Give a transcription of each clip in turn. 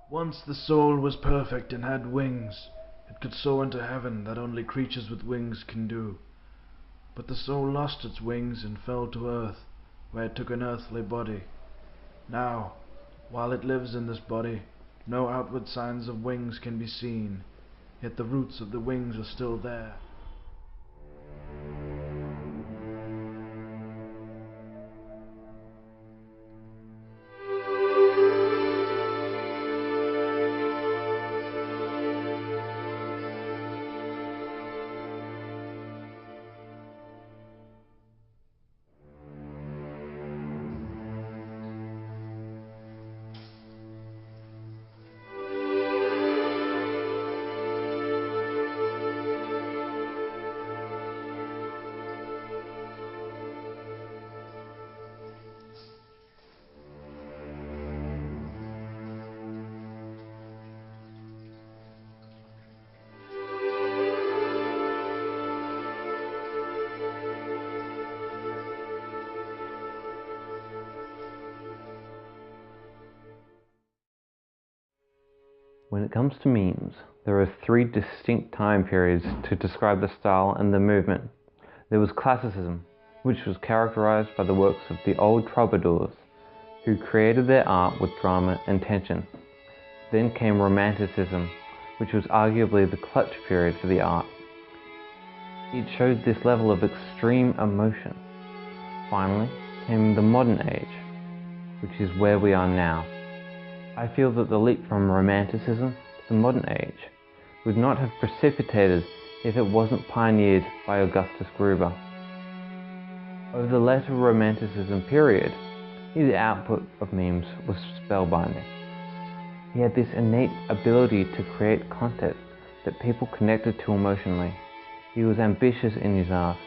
Once the soul was perfect and had wings. It could soar into heaven that only creatures with wings can do. But the soul lost its wings and fell to earth, where it took an earthly body. Now, while it lives in this body, no outward signs of wings can be seen, yet the roots of the wings are still there. When it comes to memes, there are three distinct time periods to describe the style and the movement. There was classicism, which was characterized by the works of the old troubadours, who created their art with drama and tension. Then came romanticism, which was arguably the clutch period for the art. It showed this level of extreme emotion. Finally came the modern age, which is where we are now. I feel that the leap from romanticism to the modern age would not have precipitated if it wasn't pioneered by Augustus Gruber. Over the later romanticism period, his output of memes was spellbinding. He had this innate ability to create content that people connected to emotionally. He was ambitious in his art.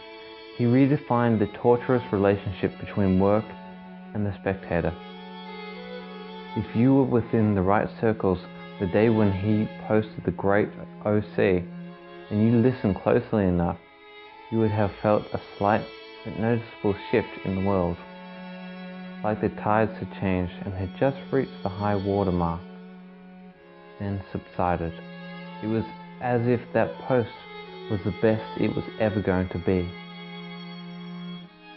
He redefined the torturous relationship between work and the spectator. If you were within the right circles the day when he posted the great OC, and you listened closely enough, you would have felt a slight but noticeable shift in the world. Like the tides had changed and had just reached the high water mark, then subsided. It was as if that post was the best it was ever going to be.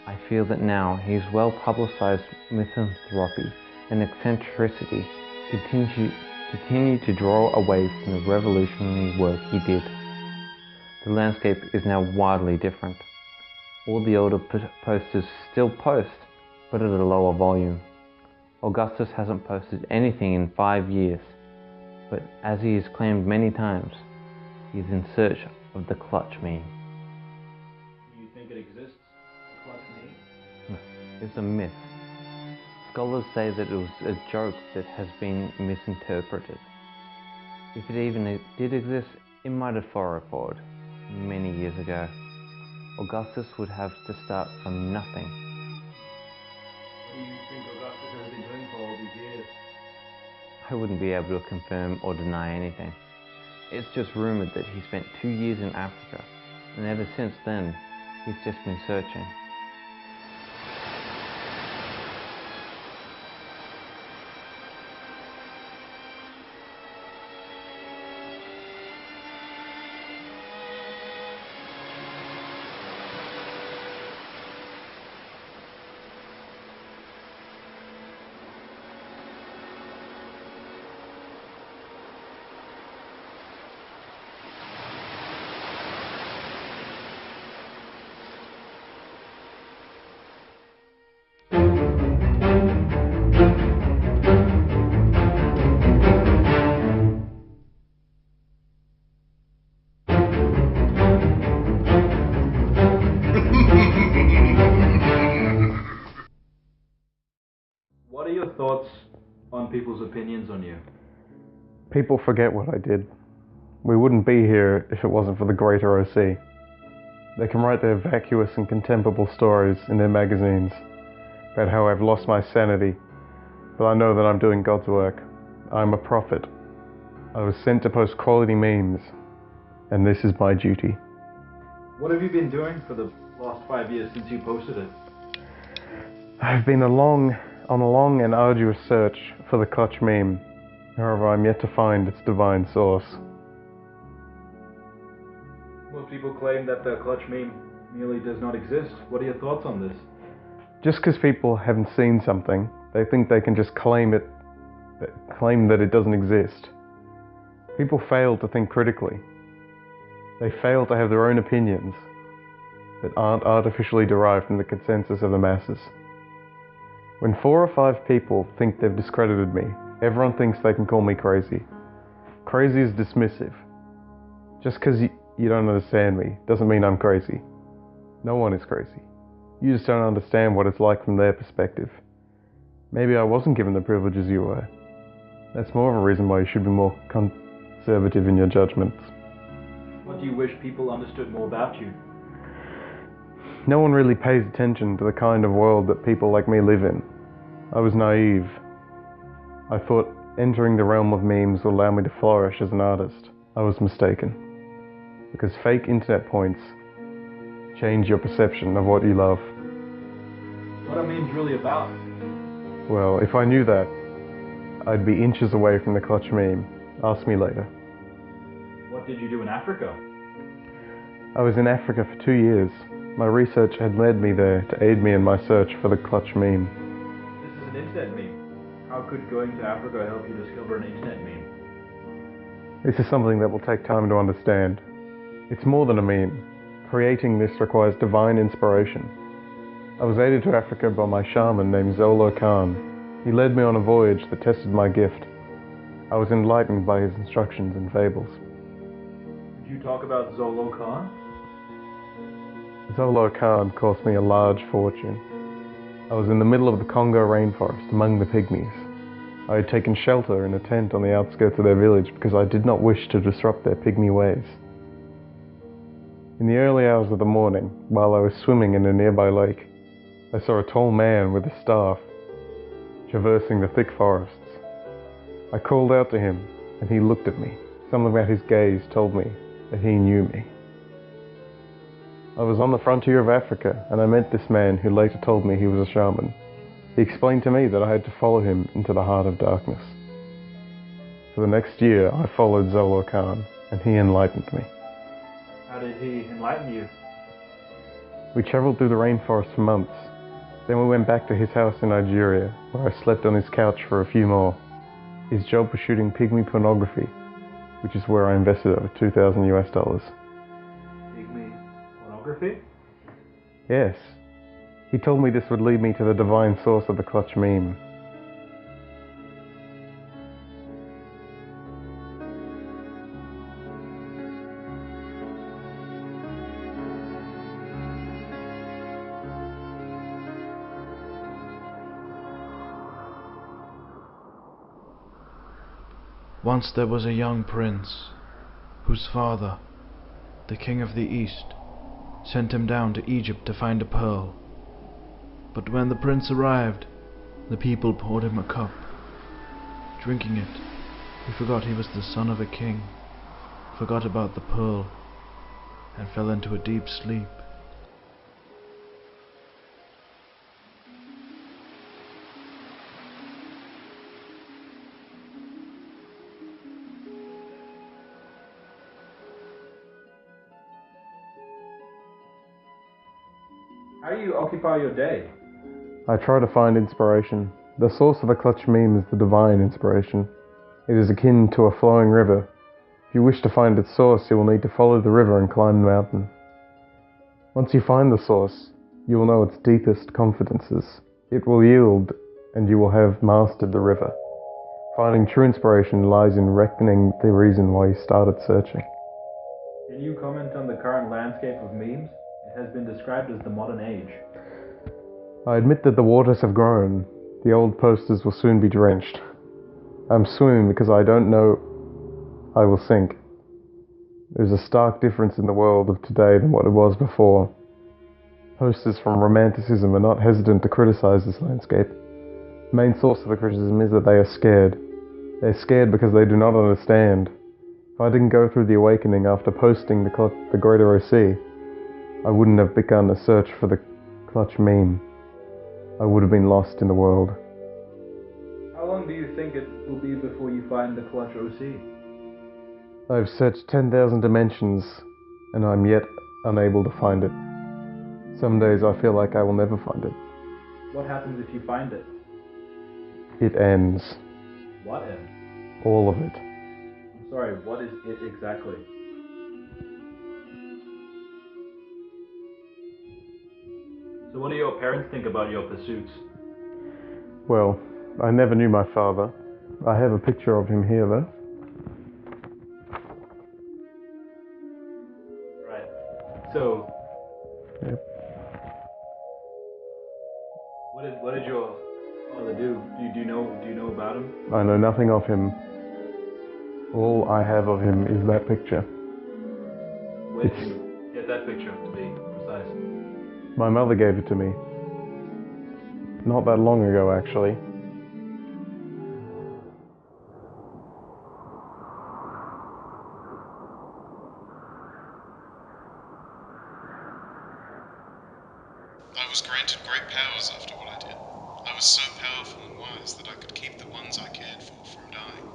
I feel that now his well-publicized misanthropy and eccentricity continue to draw away from the revolutionary work he did. The landscape is now wildly different. All the older posters still post, but at a lower volume. Augustus hasn't posted anything in 5 years, but as he has claimed many times, he is in search of the clutch meme. Do you think it exists, the clutch meme? It's a myth. Scholars say that it was a joke that has been misinterpreted. If it even did exist, it might have fallen apart many years ago. Augustus would have to start from nothing. What do you think Augustus has been doing for all these years? I wouldn't be able to confirm or deny anything. It's just rumoured that he spent 2 years in Africa, and ever since then, he's just been searching. What are your thoughts on people's opinions on you? People forget what I did. We wouldn't be here if it wasn't for the greater OC. They can write their vacuous and contemptible stories in their magazines about how I've lost my sanity, but I know that I'm doing God's work. I'm a prophet. I was sent to post quality memes, and this is my duty. What have you been doing for the last 5 years since you posted it? I've been on a long and arduous search for the clutch meme. However, I'm yet to find its divine source. Most people claim that the clutch meme merely does not exist. What are your thoughts on this? Just because people haven't seen something, they think they can just claim that it doesn't exist. People fail to think critically. They fail to have their own opinions that aren't artificially derived from the consensus of the masses. When 4 or 5 people think they've discredited me, everyone thinks they can call me crazy. Crazy is dismissive. Just because you don't understand me doesn't mean I'm crazy. No one is crazy. You just don't understand what it's like from their perspective. Maybe I wasn't given the privileges you were. That's more of a reason why you should be more conservative in your judgments. What do you wish people understood more about you? No one really pays attention to the kind of world that people like me live in. I was naive. I thought entering the realm of memes would allow me to flourish as an artist. I was mistaken. Because fake internet points change your perception of what you love. What are memes really about? Well, if I knew that, I'd be inches away from the clutch meme. Ask me later. What did you do in Africa? I was in Africa for 2 years. My research had led me there to aid me in my search for the clutch meme. This is an internet meme. How could going to Africa help you discover an internet meme? This is something that will take time to understand. It's more than a meme. Creating this requires divine inspiration. I was aided to Africa by my shaman named Zolo Khan. He led me on a voyage that tested my gift. I was enlightened by his instructions and fables. Did you talk about Zolo Khan? Zolo Khan cost me a large fortune. I was in the middle of the Congo rainforest among the pygmies. I had taken shelter in a tent on the outskirts of their village because I did not wish to disrupt their pygmy ways. In the early hours of the morning, while I was swimming in a nearby lake, I saw a tall man with a staff traversing the thick forests. I called out to him, and he looked at me. Something about his gaze told me that he knew me. I was on the frontier of Africa, and I met this man who later told me he was a shaman. He explained to me that I had to follow him into the heart of darkness. For the next year, I followed Zolo Khan, and he enlightened me. How did he enlighten you? We traveled through the rainforest for months. Then we went back to his house in Nigeria, where I slept on his couch for a few more. His job was shooting pygmy pornography, which is where I invested over $2,000 US. Pygmy pornography? Yes. He told me this would lead me to the divine source of the clutch meme. Once there was a young prince, whose father, the king of the East, sent him down to Egypt to find a pearl. But when the prince arrived, the people poured him a cup. Drinking it, he forgot he was the son of a king, forgot about the pearl, and fell into a deep sleep. How do you occupy your day? I try to find inspiration. The source of the clutch meme is the divine inspiration. It is akin to a flowing river. If you wish to find its source, you will need to follow the river and climb the mountain. Once you find the source, you will know its deepest confidences. It will yield, and you will have mastered the river. Finding true inspiration lies in reckoning the reason why you started searching. Can you comment on the current landscape of memes? It has been described as the modern age. I admit that the waters have grown. The old posters will soon be drenched. I'm swimming because I don't know I will sink. There's a stark difference in the world of today than what it was before. Posters from Romanticism are not hesitant to criticize this landscape. The main source of the criticism is that they are scared. They're scared because they do not understand. If I didn't go through the awakening after posting the Greater OC, I wouldn't have begun a search for the clutch meme. I would have been lost in the world. How long do you you think it will be before you find the clutch OC? I've searched 10,000 dimensions, and I'm yet unable to find it. Some days I feel like I will never find it. What happens if you find it? It ends. What ends? All of it. I'm sorry, what is it exactly? So what do your parents think about your pursuits? Well, I never knew my father. I have a picture of him here, though. Right. So, Yep. what did your father do? Do you know about him? I know nothing of him. All I have of him is that picture. Where did you get that picture, to be precise? My mother gave it to me. Not that long ago, actually. I was granted great powers after what I did. I was so powerful and wise that I could keep the ones I cared for from dying.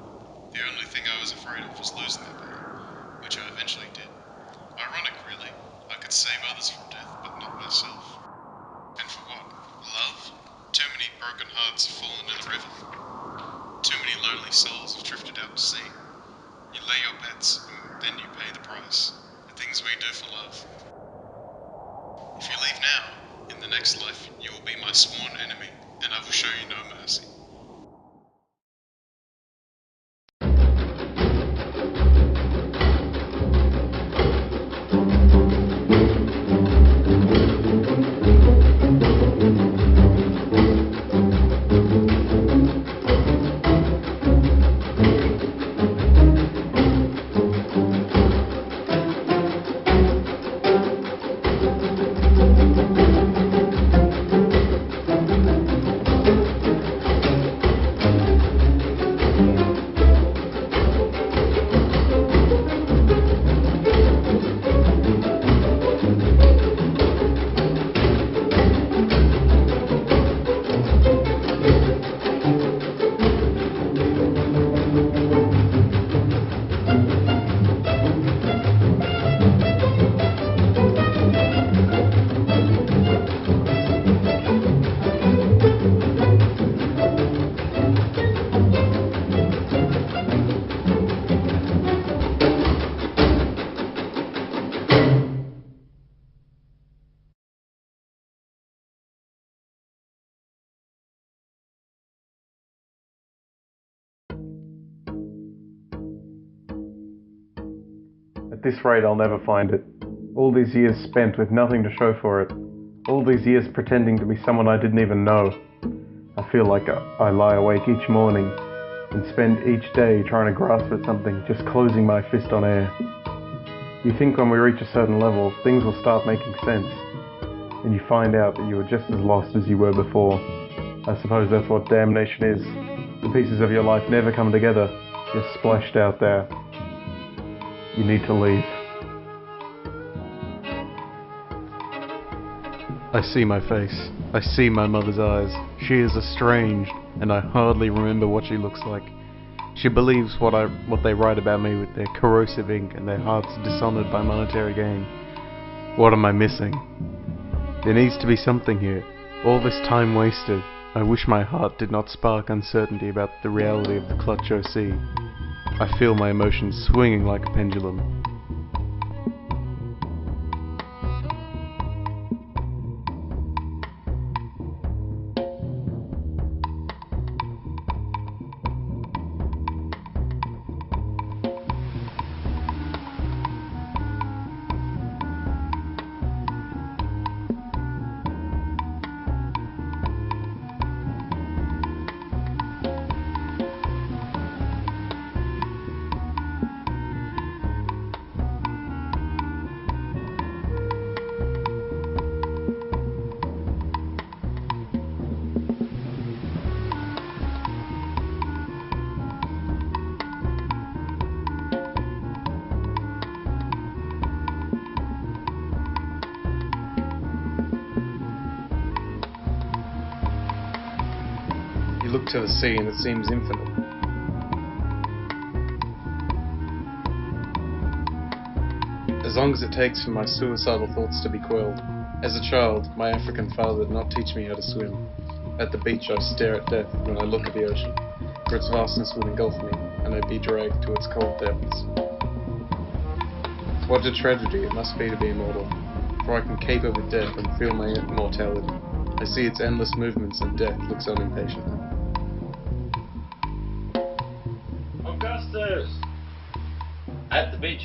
The only thing I was afraid of was losing that power, which I eventually did. Ironic, really. I could save others from death, but not myself. And for what? Love? Too many broken hearts have fallen in the river. Too many lonely souls have drifted out to sea. You lay your bets, and then you pay the price. The things we do for love. If you leave now, in the next life, you will be my sworn enemy, and I will show you no mercy. At this rate, I'll never find it. All these years spent with nothing to show for it. All these years pretending to be someone I didn't even know. I feel like I lie awake each morning and spend each day trying to grasp at something, just closing my fist on air. You think when we reach a certain level, things will start making sense, and you find out that you are just as lost as you were before. I suppose that's what damnation is. The pieces of your life never come together, just splashed out there. You need to leave. I see my face. I see my mother's eyes. She is estranged, and I hardly remember what she looks like. She believes what they write about me with their corrosive ink and their hearts dishonored by monetary gain. What am I missing? There needs to be something here. All this time wasted. I wish my heart did not spark uncertainty about the reality of the clutch OC. I feel my emotions swinging like a pendulum. You look to the sea and it seems infinite. As long as it takes for my suicidal thoughts to be quelled. As a child, my African father did not teach me how to swim. At the beach I stare at death when I look at the ocean, for its vastness would engulf me, and I'd be dragged to its cold depths. What a tragedy it must be to be immortal, for I can caper with death and feel my immortality. I see its endless movements and death looks on impatiently. Augustus! At the beach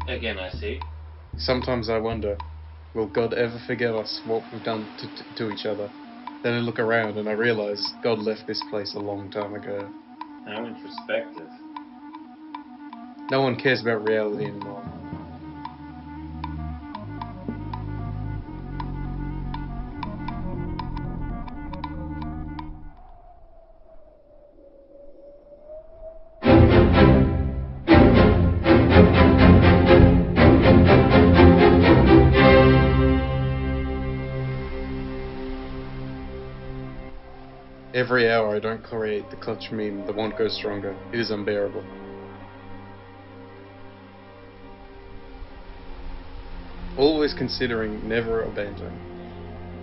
again, I see. Sometimes I wonder, will God ever forget us what we've done to each other? Then I look around and I realize God left this place a long time ago. How introspective. No one cares about reality anymore. Every hour I don't create the clutch meme, the want goes stronger. It is unbearable. Always considering, never abandoning.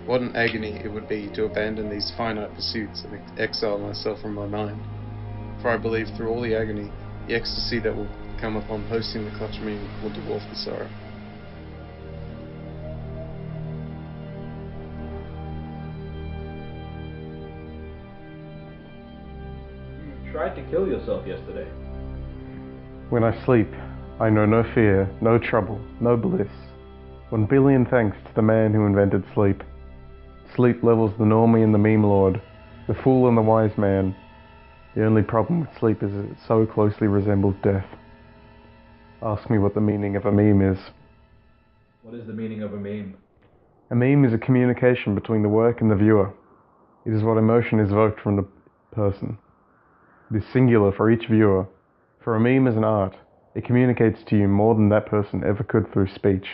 What an agony it would be to abandon these finite pursuits and exile myself from my mind. For I believe through all the agony, the ecstasy that will come upon posting the clutch meme will dwarf the sorrow. Tried to kill yourself yesterday. When I sleep, I know no fear, no trouble, no bliss. 1 billion thanks to the man who invented sleep. Sleep levels the normie and the meme lord, the fool and the wise man. The only problem with sleep is that it so closely resembles death. Ask me what the meaning of a meme is. What is the meaning of a meme? A meme is a communication between the work and the viewer. It is what emotion is evoked from the person. It is singular for each viewer. For a meme is an art. It communicates to you more than that person ever could through speech.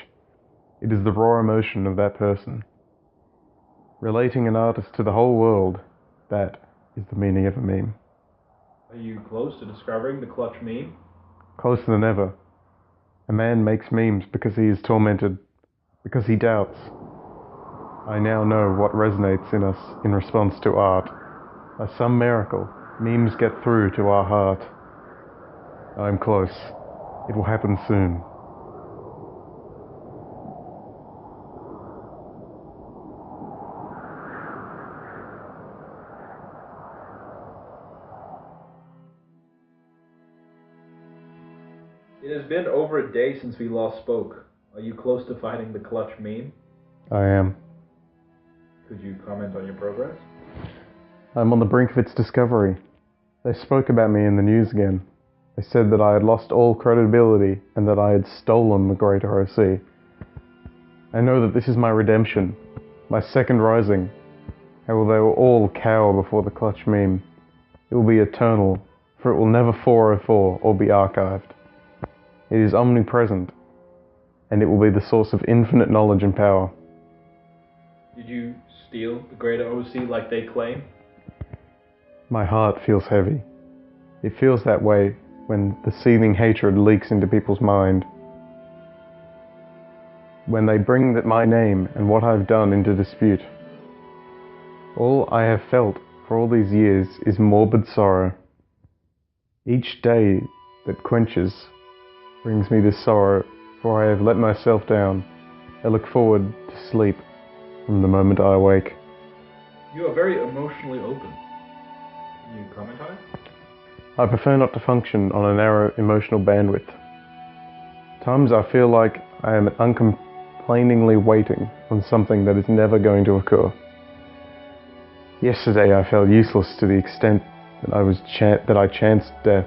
It is the raw emotion of that person. Relating an artist to the whole world, that is the meaning of a meme. Are you close to discovering the clutch meme? Closer than ever. A man makes memes because he is tormented, because he doubts. I now know what resonates in us in response to art. By some miracle, memes get through to our heart. I'm close. It will happen soon. It has been over a day since we last spoke. Are you close to finding the clutch meme? I am. Could you comment on your progress? I'm on the brink of its discovery. They spoke about me in the news again. They said that I had lost all credibility and that I had stolen the great ROC. I know that this is my redemption, my second rising. How will they all cower before the clutch meme? It will be eternal, for it will never 404 or be archived. It is omnipresent, and it will be the source of infinite knowledge and power. Did you steal the greater OC like they claim? My heart feels heavy. It feels that way when the seething hatred leaks into people's mind. When they bring my name and what I've done into dispute. All I have felt for all these years is morbid sorrow. Each day that quenches brings me this sorrow, for I have let myself down. I look forward to sleep from the moment I awake. You are very emotionally open. Can you comment on it? I prefer not to function on a narrow emotional bandwidth. Times I feel like I am uncomplainingly waiting on something that is never going to occur. Yesterday I felt useless to the extent that I chanced death.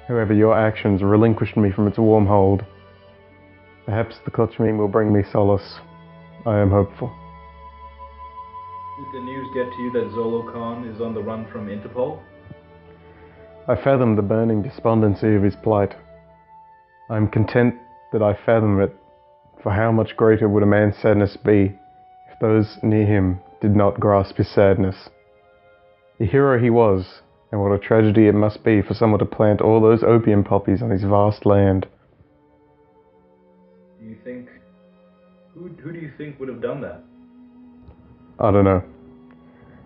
However, your actions relinquished me from its warm hold. Perhaps the clutch meme will bring me solace. I am hopeful. Did the news get to you that Zolo Khan is on the run from Interpol? I fathom the burning despondency of his plight. I am content that I fathom it, for how much greater would a man's sadness be if those near him did not grasp his sadness. The hero he was, and what a tragedy it must be for someone to plant all those opium poppies on his vast land. Do you think... Who do you think would have done that? I don't know.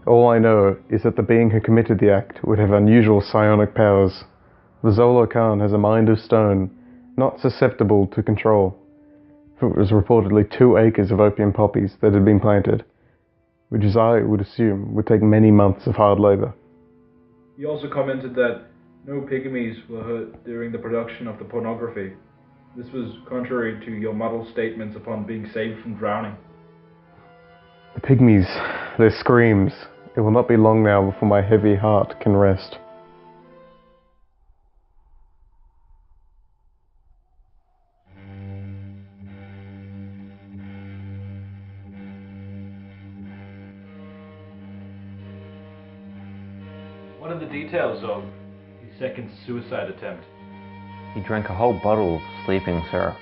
All I know is that the being who committed the act would have unusual psionic powers. The Zolo Khan has a mind of stone, not susceptible to control. It was reportedly 2 acres of opium poppies that had been planted, which as I would assume would take many months of hard labor. He also commented that no pygmies were hurt during the production of the pornography. This was contrary to your muddled statements upon being saved from drowning. The pygmies, their screams. It will not be long now before my heavy heart can rest. What are the details of his second suicide attempt? He drank a whole bottle of sleeping syrup.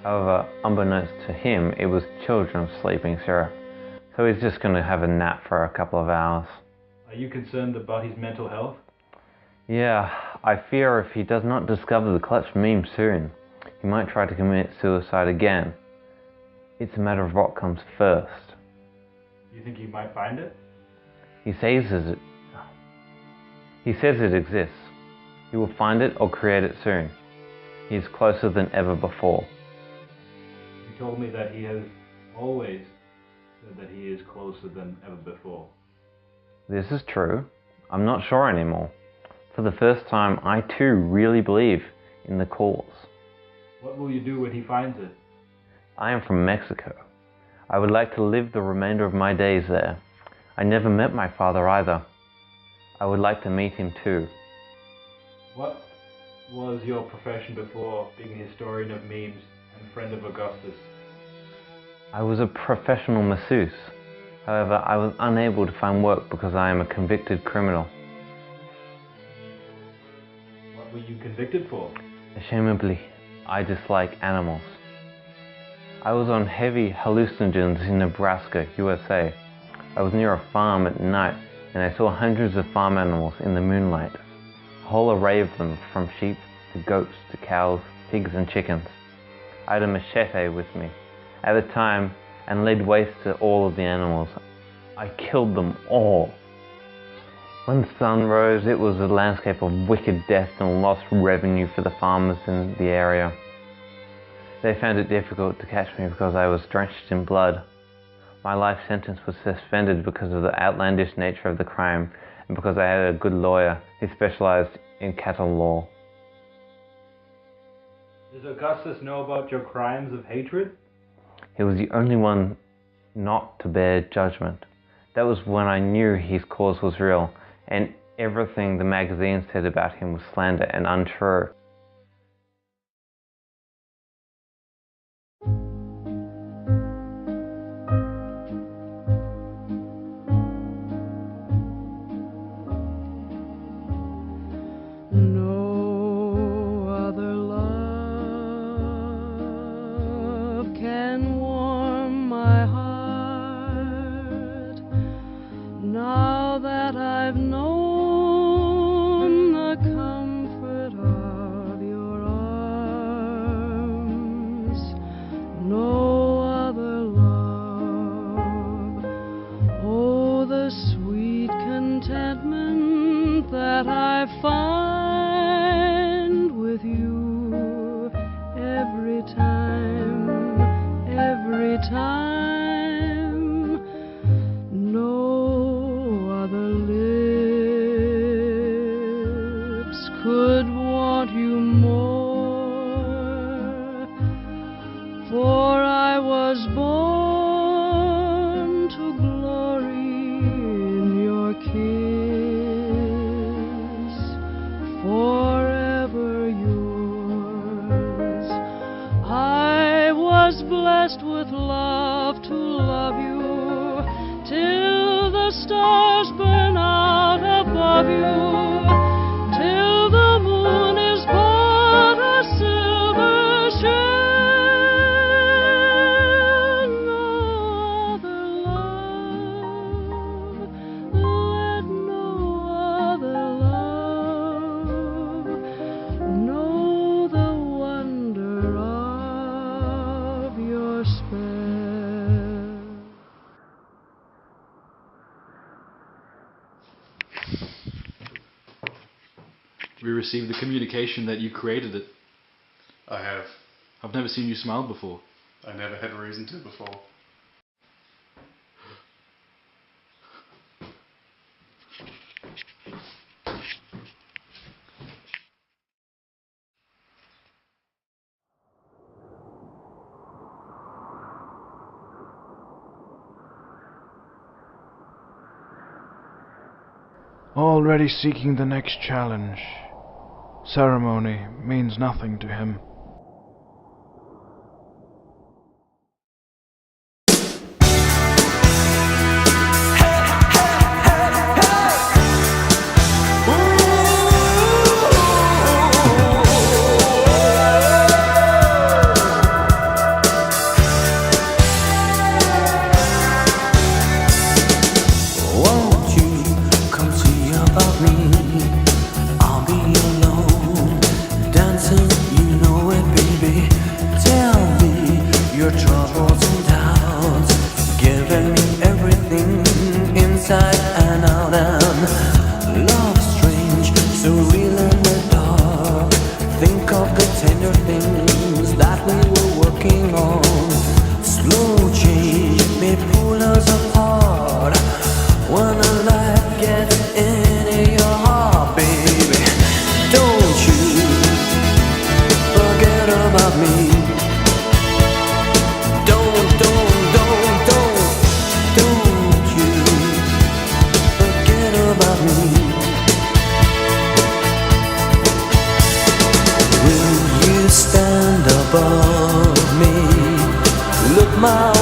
However, unbeknownst to him, it was children's sleeping syrup. So he's just going to have a nap for a couple of hours. Are you concerned about his mental health? Yeah, I fear if he does not discover the clutch meme soon, he might try to commit suicide again. It's a matter of what comes first. Do you think he might find it? He says it exists. He will find it or create it soon. He is closer than ever before. You told me that he has always said that he is closer than ever before. This is true. I'm not sure anymore. For the first time, I too really believe in the cause. What will you do when he finds it? I am from Mexico. I would like to live the remainder of my days there. I never met my father either. I would like to meet him too. What was your profession before being a historian of memes and friend of Augustus? I was a professional masseuse. However, I was unable to find work because I am a convicted criminal. What were you convicted for? Ashamedly, I dislike animals. I was on heavy hallucinogens in Nebraska, USA. I was near a farm at night and I saw hundreds of farm animals in the moonlight. A whole array of them, from sheep to goats to cows, pigs and chickens. I had a machete with me at the time and laid waste to all of the animals. I killed them all. When the sun rose, it was a landscape of wicked death and lost revenue for the farmers in the area. They found it difficult to catch me because I was drenched in blood. My life sentence was suspended because of the outlandish nature of the crime and because I had a good lawyer who specialized in cattle law. Does Augustus know about your crimes of hatred? He was the only one not to bear judgment. That was when I knew his cause was real, and everything the magazine said about him was slander and untrue. No other love can warm my heart now that I've known the comfort of your arms. No other love, oh, the sweet contentment that I find with you every time, no other lips could want you more, for I was born to glory in your kiss. we received the communication that you created it. I have. I've never seen you smile before. I never had a reason to before. Already seeking the next challenge. Ceremony means nothing to him. Stand above me, look my